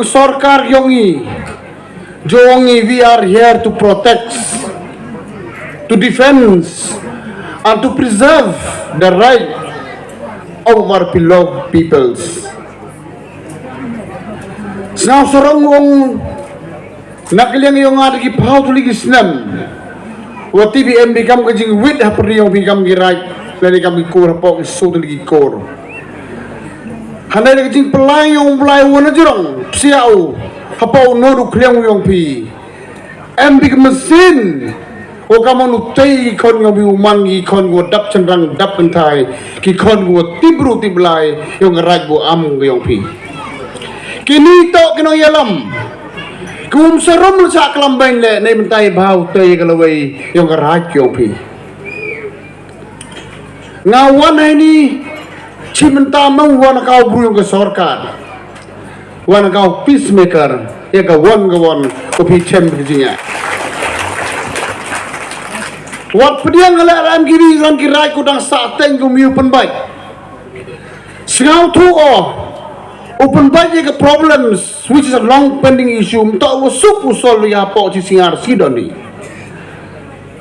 sorkar yongi jongi we are here to protect, to defend and to preserve the right of our beloved peoples. Snaw sorong wong nakliang yung adagi pau tuli gisnam wati BM become kajing wit hapri yung become girai lali kami kur hapo isu tuli kor hanai kajing pelai yung pelai wana jirong siau hapo nodu kliang yung pi become mesin o kamu nutai kon yung biuman kon go dap cendrang dap kentai ki kon go tibru tiblai yung Raid Buam yung pi kini to kinong yalam kum serum sa kelambang le nei mentai bau tei kalawai yung Raid yung pi ngawan ini cimenta mau wana kau bru yung sorkar wana kau peacemaker ya kawan kopi cem kejinya wat pediang ala ram kiri ram kirai kudang sateng gumiu penbai singau tu open budget problems which is a long pending issue mta wasuk usol ya po ci singar sidoni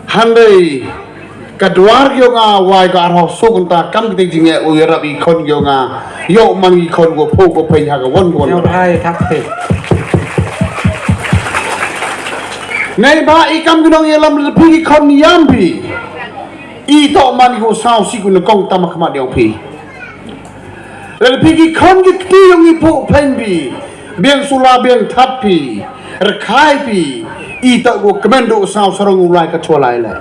handai kadwar yo nga wai ka arho suk ta kam ti jinge u yarab I kon yo nga yo man I kon go pho go pai ha ga won yo hai thak te nei ba I kam gnong yelam le pi kon yam pi I to man go sao si ku kong tam khma deu pi le pi kon gi ti yong I pho pen bi biang sula biang thap pi rekhai pi I to go komando sao sarong ulai ka cholai le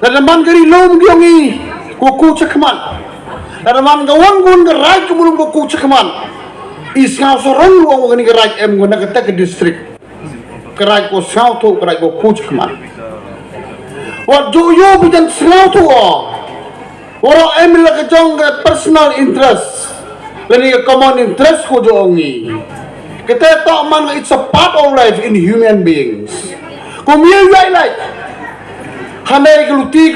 la man gari lom gyong I ko ku chakman la man gawang gun ga Raid ku mulum ko ku chakman I sao sarong wong ngani ga Raid em guna ka tak district Raid ko sao to Raid ko ku chakman wat jo yo bidan sao to waro em la ka jong personal interest lani common interest ko jongi kita to man it's a part of life in human beings kum ye like hanai gluti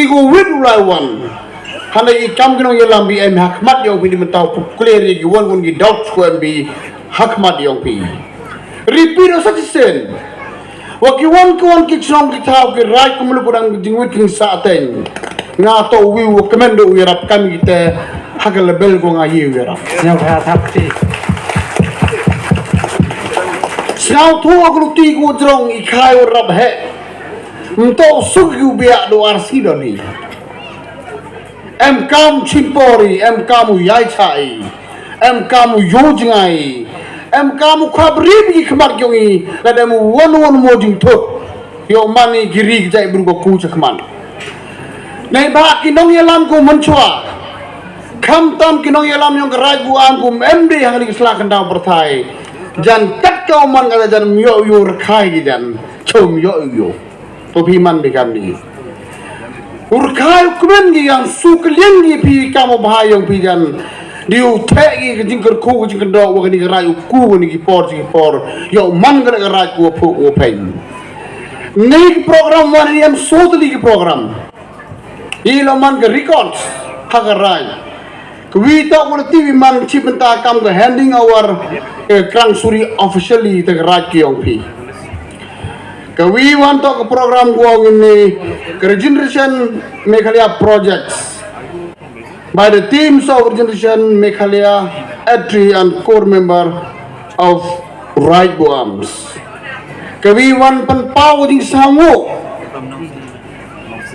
ko win ulaiwan hanai kam gnong yelam bi em hakmat yo bi mentau clear gi won gi doubt ko em bi hakmat yo pi repeat satisfaction waki won ko won ki chong ki thau ki Raid ko mulu kurang jingwit king sa ten nga to wi wo komendo wi rap kam gite hagal bel go nga yi wi rap yo ha thak te sao thu agluti ko drong I khai rap he mto sugyu bia do arsi doni em kam chimpori em kamu yai chai em kamu yojngai em kamu khabri bi khmak yongi la dem won mo jing thot yo mani giri jai bru ko ku chakman nei ba kinong yelam ko manchwa kham tam kinong yelam yong Raid Buam ko MD hang li sla kan daw perthai jan tat ko man ga jan yo yo rakhai gi jan chom yo to pi man bekam ni urkhai kumen gi yang suklien gi pi kam bha yong pi jan diu the gi jing ko ku jing do wa ni Raid ku ni gi por yo man ga Raid ko phu o pen nei program wan ni am sotli gi program ilo man ga records hagarai we talk with TV man chipenta kam ga handing our krang suri officially the Raid kyong pi we want to program go in regeneration Meghalaya projects by the teams of regeneration Meghalaya entry and core member of Raid Buam we want pan pau ding sango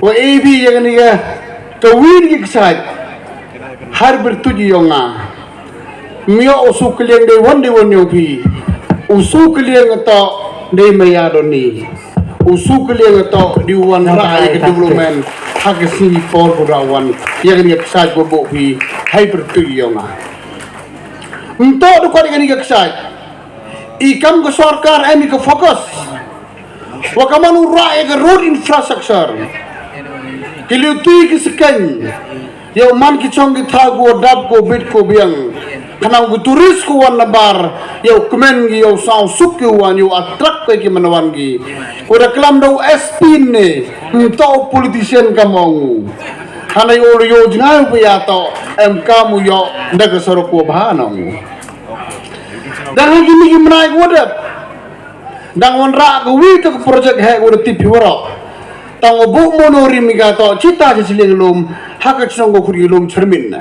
wo ab yang ni ka wir gi sai har bertuji yonga mio usuklieng de won yo pi usuklieng to de maya doni usuklieng to diwan rai ke development hak sini for godawan yang ni sai go bo pi hai bertuji yonga unto do ko ni ga sai ikam ko sarkar emi ko fokus wa kamanu rai ke road infrastructure kiluti ki sekan yo man ki chong ki thago dab ko bit ko biang kanang ko turis ko wan nabar yo kumen gi yo sao suk ki wan yo attract ki manawan gi ko reklam do SP ne to politician kamong hanay ulo yo jngai pa yato em kamu yo daga soro ko bhanong Dan lagi ni menaik wadah. Dan wanrak gawi tu projek hek wadah tipi warak. Tang obu monori miga to cita jesiling lum hak cnong go kuri lum cermin.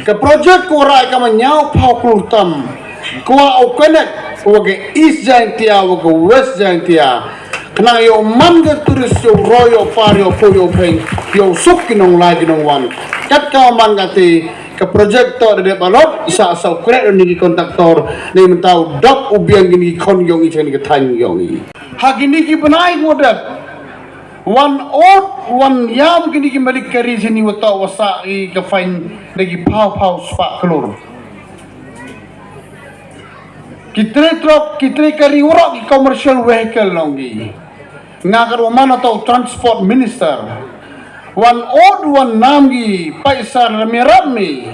Ke projek ko rai ka manyau pau kultam. Ko au connect wage east jantia wage west jantia. Kena yo man ke turis yo royo par yo po yo peng yo suk kinong lai kinong wan. Kat ka man gati ke projek to de balot isa asal krek ni kontraktor ni mentau dop ubiang gini kon yong i chen ke tan yong i. Hagini ki benai ngodat. One yam gini ki malik kari sini wata wasa i ke fain lagi pau spak kelur. Kitre truk kitre kari urok ki commercial vehicle nonggi. Ngagar mana tau transport minister. One namgi paisar rami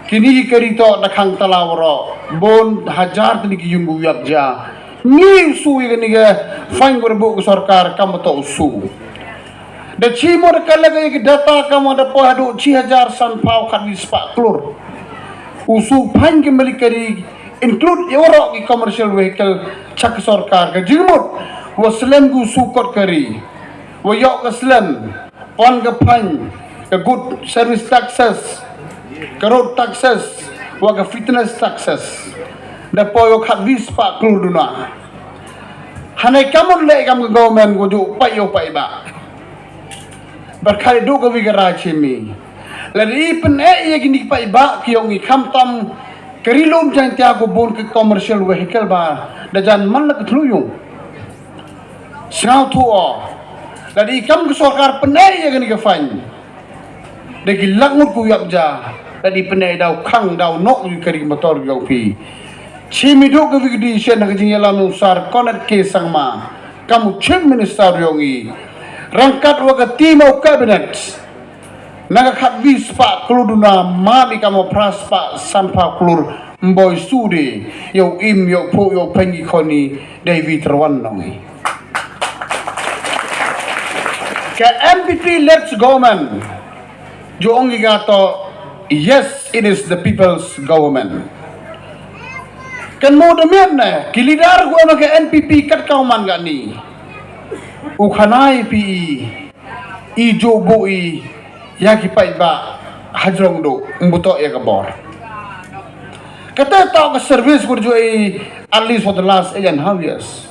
kini kari to nakang talawro bon hajar tini ki yunggu yakja ni usu ni ga fine berbu sarkar kamu to usu da chimo da kalaga ki data kamu da po hadu 6000 san pau khat ni spa klur usu fine ki malikari include euro ki commercial vehicle chak sarkar ka jimut waslam gu sukot kari wa yok aslam on ke pan ke good service taxes ke road taxes wa ke fitness taxes da poyo khat vis pa kluduna hanai kamun le kam ke government go ju pai yo pai ba berkhali do ke vigara chimi la ri pen e gini pai ba ki yong i kham tam kerilum jan tia go bon ke commercial vehicle ba da jan man la ke thluyung Sengau tua, dari kam ke sorkar penai yang ni kefan, dari langut kuyak ja, dari penai dau kang dau nok you kari motor you pi, cimi dok ke vigdi sen nak jing yalam usar konet ke sangma, kamu chief minister yongi, rangkat waga tim au cabinet, naga kat vis pak keluduna mami kamu pras pak sampah kelur mboy studi, yo im yo po yo pengi koni David Terwan nongi. Ke MPP let's government jo ongi gato yes it is the people's government kan mo demian na kilidar ko na ke NPP kat kauman ga ni ukhanai pi i jo bo i ya ki pai ba hajrong do mbuto ya kabor kata ta ka service ko jo i at least for the last 8.5 years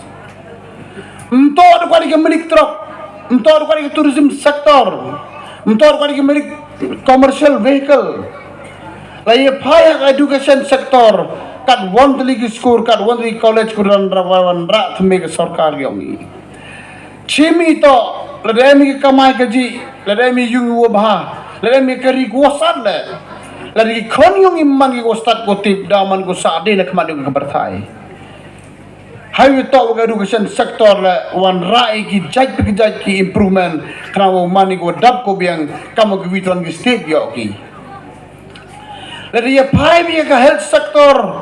mto do kwani ke milik truk Mentor kali ke tourism sektor, mentor kali ke milik commercial vehicle, lagi payah education sektor, kat one lagi school, kat one lagi college kuran rawan rak thme ke sarkar yongi. Chimi to, ladai mi kamai kaji, ladai mi yung wabha, ladai mi kari kuasat le, ladai kon yung imman ki kuasat kutip daman kusade nak madu ke berthai. Highway to education sector la wan rai ki jaj ki improvement kana wo mani ko dap ko biang kamu ki witron ki state yo ki la dia pai bi ka health sector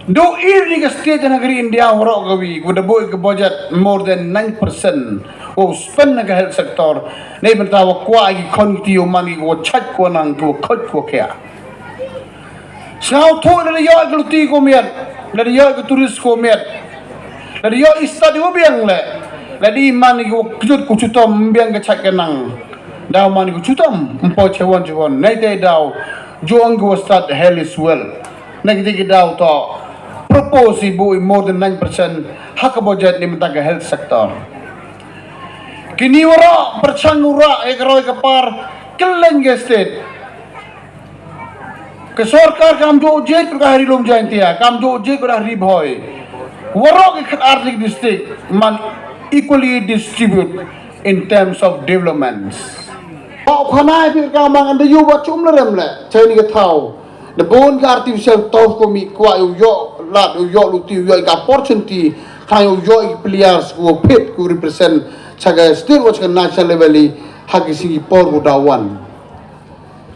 do ir ni ka state na gri India woro ko wi ko dabo ki budget more than 9% o spend na ka health sector nei benta wa kwa ki konti yo mani ko chat ko nang ko khot ko kya sao tho la yo gluti ko miat dari yo ke turis ko met dari yo istadi wo biang le dari mani ko kujut ku chutom biang ke chak kenang daw mani ko chutom mpo chewon nai te daw joang go start hell is well nai te daw to propose bu more than 9% hak budget ni menta ke health sector kini wara perchangura ekro ke par kelen ke state ke sarkar kam jo jet ko hari lom jantia kam jo jet ko hari boy warok ke artik district man equally distribute in terms of developments au khana pir ka mang ande yu ba chum lerem le chani ke thau the bone artificial tof ko mi kwa yo lat yo luti yo ka opportunity khayo yo players ko fit ko represent chaga state watch national level hagisi por go dawan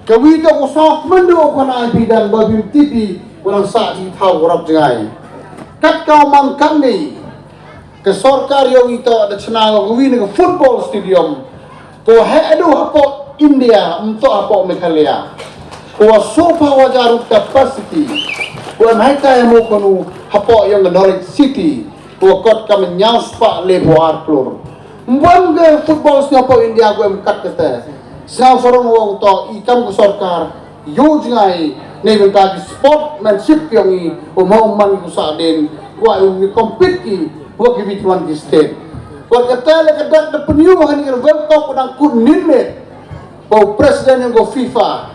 Kawito ko sok mendo ko na bidang babi TV walang sa di tao rap jay. Kat kau mang kami ke sarkar yo ito da chanago gawin ng football stadium ko hedo hapo India unto hapo Meghalaya ko sofa wajarut capacity Buam hai kai mo kono hapo yang Norwich City wakot kami nyaus pak le boar klur buam ke football siapa India buam kat kata sao sorong wong to ikam ke sarkar yo jingai nei benta sportmanship yang i mau man ku sa den wa i compete ki wa ki bitwan ki state wa kata le kadak de penyu makan ni world cup nang kun ninmet po president yang go FIFA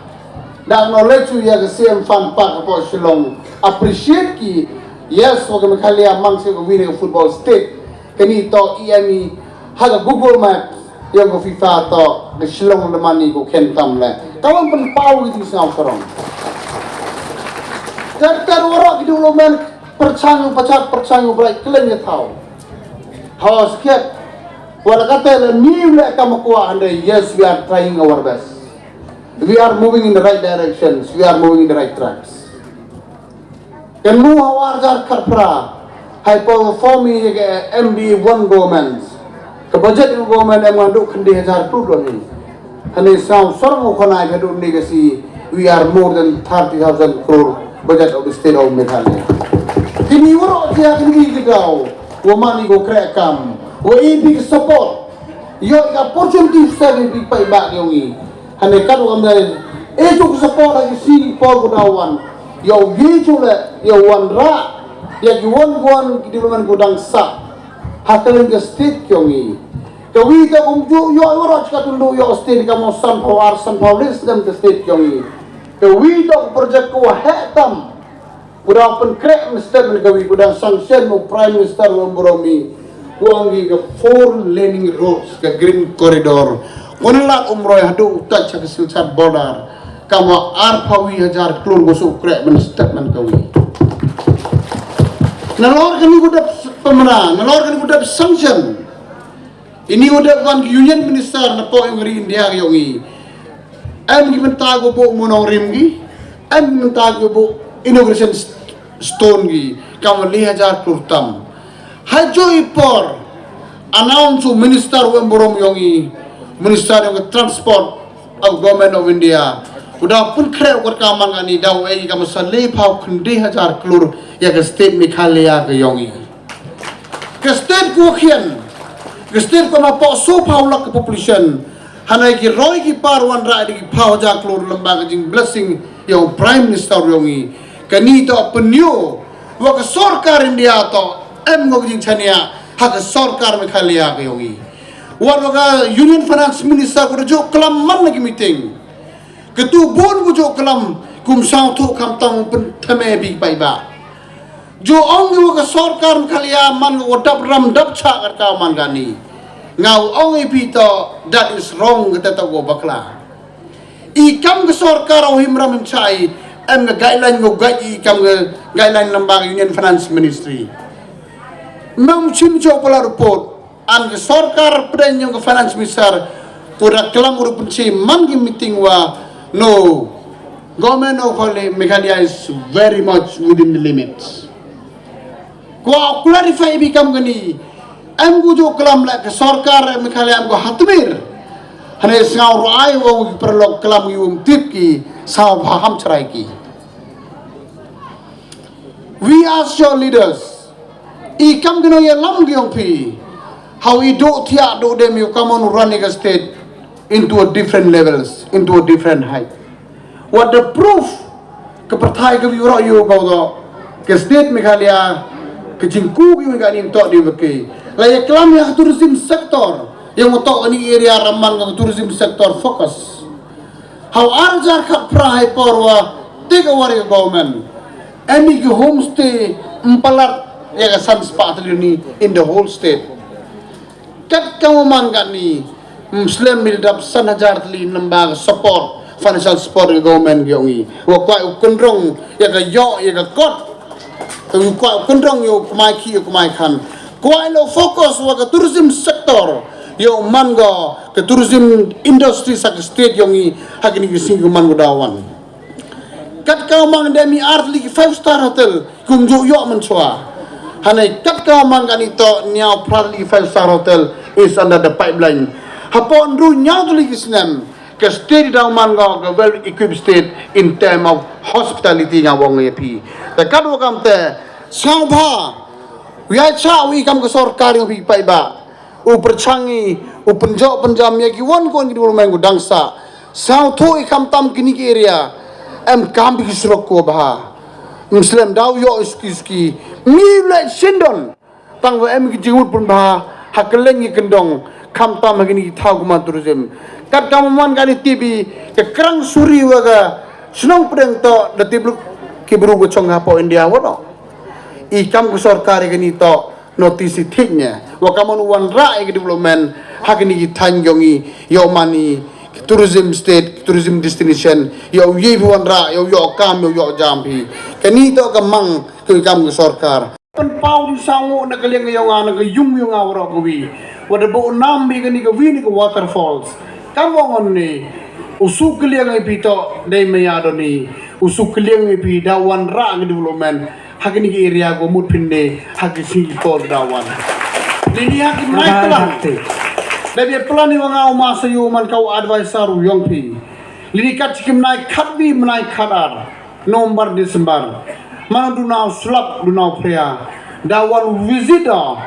dan knowledge ya ke CM fan pak po Shillong appreciate ki yes wa kami kali amang se go win football state kani to EME haga Google Maps yang go FIFA to ke Shillong de mani go ken tam le kawan pen pau gitu sang sorong ter warak di ulomen percangu pacat percangu berai kelen ya tahu hawas kiat wala kata le ni le kam ko ande yes we are trying our best. We are moving in the right directions. We are moving in the right tracks. Kenu hawar jar karpra, hai performi ke MD1 government. Ke budget ng government ay manduk kendi hajar tudo ni. Hani sam sorong ko na hadu ni kasi we are more than 30,000 crore budget of the state of Meghalaya. Kini waro dia kini gigau, wo mani go crack kam, wo big support. Yo ka opportunity sa big pai ba yongi. Hanya kan orang lain, itu support lagi si Paul Gunawan, yang gitu le, yang wan ra, yang wan di luar gudang sa, hakalan ke state kiongi, kawi ka kumju, yo orang cakap dulu yo state kamu sunflower list dan ke state kiongi, kawi dok project ko hetam, gudang pencrek minister kawi gudang sanction mo prime minister buromi, guangi ke 4 laning roads ke green corridor. Konelat umroh hadu utak cak silcat border kamu arpawi hajar klur gosok krek men statement kawi nalor kami gudap pemenang nalor kami gudap sanction ini gudap kan union minister na po yung ri India yongi am gimentago po munong rimgi am gimentago po inauguration stone gi kamu li hajar klur tam hajo ipor announce minister burom yongi Minister of Transport of Government of India. Udah pun kira ukar kaman ani daw ay kamu salih pau kendi hajar klur ya ke state Meghalaya ke yongi. Ke state kukian, ke state ko mapo so pau lak ke population. Hanai ki roy ki parwan ra di pau hajar klur lembaga jing blessing yang Prime Minister yongi. Kani to penyu wa ke sarkar India to ngok jing chania ha ke sarkar Meghalaya ke yongi. Warga Union Finance Minister ko jo kelam man lagi meeting. Ketu bon ko jo kelam kum sang tu kam tang pen thame bi pai ba. Jo ong wo ka sarkar Meghalaya man ko dap ram dap cha kar ka man gani. Ngau ong ipi to that is wrong kata to go bakla. I kam ka sarkar o himram chai am ga guideline go gai kam ga guideline lambaga Union Finance Ministry. Mam chim jo pala report an ke sarkar pren yang ke finance minister pura kelam uru punci mangi meeting wa no government of Meghalaya is very much within the limits ko clarify bikam gani am gu jo kelam la ke sarkar Meghalaya am go hatmir hane sang rai wo perlok kelam yum tip ki sa paham cerai ki we ask your leaders ikam gino ya lam gyong pi how we do tia do them you come on running a state into a different levels, into a different height. What the proof ke partai ke biro you go do ke state Meghalaya ke jingku ki ngani tok di beke. La ya kelam ya tourism sector yang tok ni area raman ke tourism sector focus. How arjar khat prai porwa take over your government. Any homestay empalat ya ke sans patri in the whole state. Kat kamu mangkat ni Muslim bidap sanajar li nambah support financial support ke government yongi. Wa kwai ukundrong ya ka yo ya ka kot. Tu kwai ukundrong yo kumai ki yo kumai kan. Kwai lo fokus wa ka tourism sector yo mango ke tourism industry sak state yongi hakini ki sing man godawan. Kat kamu mang demi art li 5-star hotel kum jo yo man chwa. Hanai kat kamu mangkat ito Sniawbhalang 5-star hotel is under the pipeline. Hapon ru nyau tu lagi senam. ke state dauman ga well equipped state in term of hospitality nga wong pi ta kadwa kam te Sniawbha ya cha wi kam ke sarkar yang pi pai ba u perchangi u penjam ya ki won kon ki dulu mengu dangsa sao tho ikam tam kini ki area kam bi srok ko ba Muslim daw yo iski mi le sindon tang wa ki jiut pun ba hakeleng ki kendong kam tam gini thau kuma tourism kat kam man gani tv ke krang suri wa ga snong preng to da tiblu ki bru go chong ha po India wono ikam ku sarkar gani to notice thiknya wa kamon wan ra ke development hakini ki thanjongi yo mani tourism state tourism destination yo ye wan ra yo kam yo jam phi kani to kamang ku kam ku sarkar pen pau di sango na kaleng yo nga na yung awro ko wi wada bo nam bi gani ko wi ni ko waterfalls kamong ni usuk kaleng ai pito dai mayado ni usuk kaleng ai pi dawan ra ke development hakini ki area go mut pinde hakisi ko dawan lini hakim naik pelan Dabi pelan ni wangau masa yu man kau advisor yang pi lini kat cikim naik khatbi menaik khatar nomor Desember mana dunau slap dunau pria dawan visitor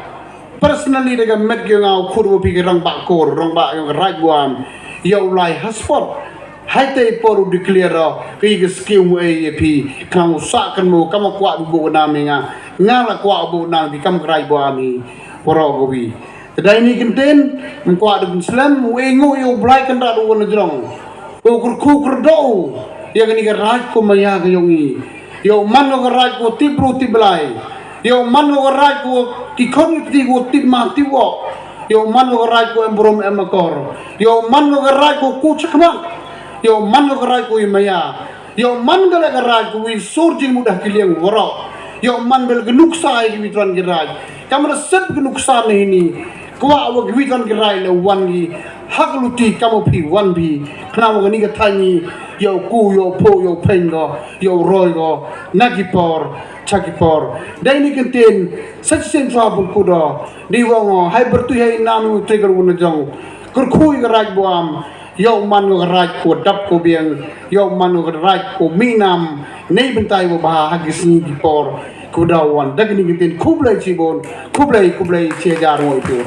personally dengan met ngau khuru pi rang bak kor rang bak yang Raid Buam yau lai hotspot hai te poru declare ke skill mu ap kang usakan mu kam kwa bu na menga ngala kwa bu na di kam Raid Buam ni poro gobi tadai ni kenten kwa de Muslim we ngo yo blai kan da do na jrong ko kur do ya ni ga raj ko maya ga yongi yo man go raj ko tibru tiblai yo man go raj ko ki khon ti go tib ma ti wo yo man go raj ko burom emakor yo man go raj ko ku chakma yo man go raj ko maya yo man go ga raj ko wi surjing mudah kiliang woro yo man bel gnuksa ai mitran giraj kamra sab gnuksa ni kwa wa gwitan girai le wan gi hakluti kamopi wan bi kana wa ni ga tani yo ku yo po yo pengo yo roy go nagipor chakipor dai ni kenten such central kudo di wongo hai bertu hai nam trigger won jong kur khu ga Raid Buam yo man ga raj ko dap ko biang yo man ga raj ko minam nei bentai wo ba hagisi dipor kudawan dagni kenten kublai chibon kublai che jar wo itu